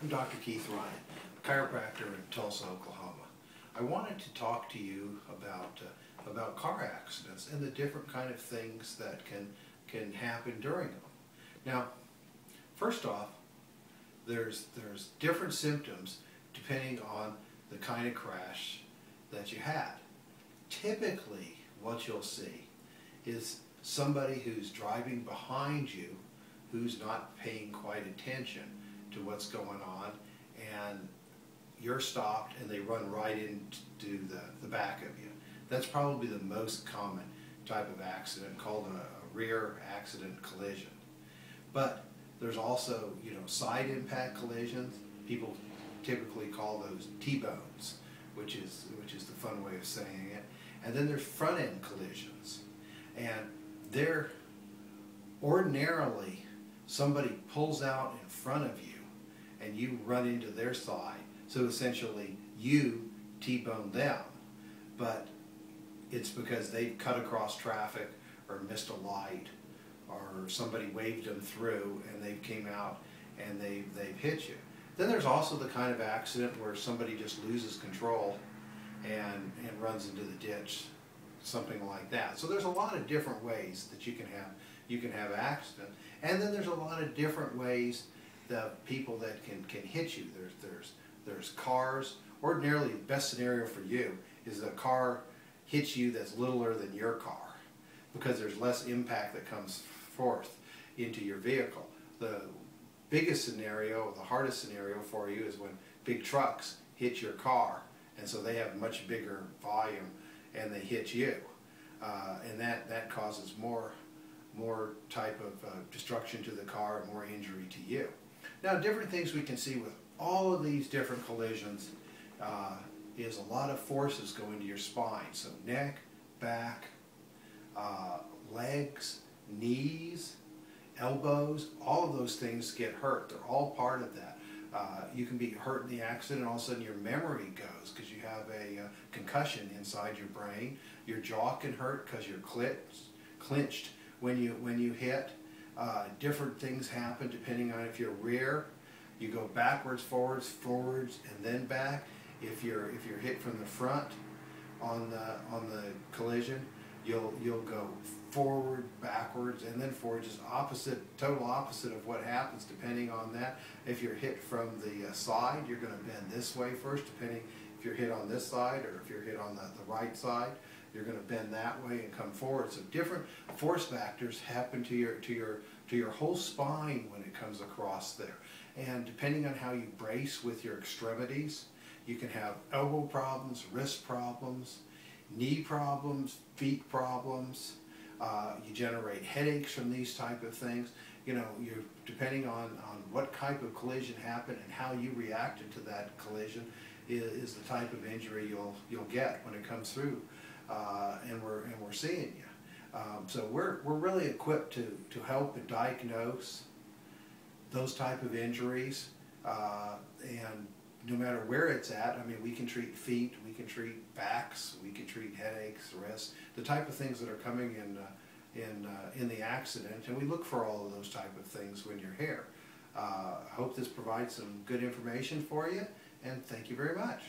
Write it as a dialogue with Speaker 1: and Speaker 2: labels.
Speaker 1: I'm Dr. Keith Ryan, chiropractor in Tulsa, Oklahoma. I wanted to talk to you about car accidents and the different kind of things that can happen during them. Now, first off, there's different symptoms depending on the kind of crash that you had. Typically, what you'll see is somebody who's driving behind you who's not paying quite attention to what's going on, and you're stopped and they run right into the back of you. That's probably the most common type of accident, called a rear accident collision. But there's also, side impact collisions. People typically call those T-bones, which is the fun way of saying it. And then there's front end collisions, and they're ordinarily somebody pulls out in front of you and you run into their side. So essentially you T-bone them, but it's because they've cut across traffic or missed a light, or somebody waved them through and they came out and they've hit you. Then there's also the kind of accident where somebody just loses control and runs into the ditch, something like that. So there's a lot of different ways that you can have accident, and then there's a lot of different ways the people that can hit you. There's cars. Ordinarily, the best scenario for you is a car hits you that's littler than your car, because there's less impact that comes forth into your vehicle. The biggest scenario, the hardest scenario for you, is when big trucks hit your car, and so they have much bigger volume and they hit you, and that causes more type of destruction to the car and more injury to you. Now, different things we can see with all of these different collisions is a lot of forces go into your spine. So neck, back, legs, knees, elbows, all of those things get hurt. They're all part of that. You can be hurt in the accident, and all of a sudden your memory goes because you have a concussion inside your brain. Your jaw can hurt because you're clenched when you hit. Different things happen depending on if you're rear. You go backwards, forwards, and then back. If you're hit from the front on the collision, you'll go forward, backwards, and then forward. Just total opposite of what happens depending on that. If you're hit from the side, you're going to bend this way first, depending if you're hit on this side, or if you're hit on the right side, you're going to bend that way and come forward. So different force factors happen to your whole spine when it comes across there. And depending on how you brace with your extremities, you can have elbow problems, wrist problems, knee problems, feet problems. You generate headaches from these type of things. You're depending on what type of collision happened and how you reacted to that collision is the type of injury you'll get when it comes through, and we're seeing you. So we're really equipped to help and diagnose those type of injuries, and no matter where it's at. I mean, we can treat feet, we can treat backs, we can treat headaches, wrists, the type of things that are coming in the accident, and we look for all of those type of things when you're here. I hope this provides some good information for you, and thank you very much.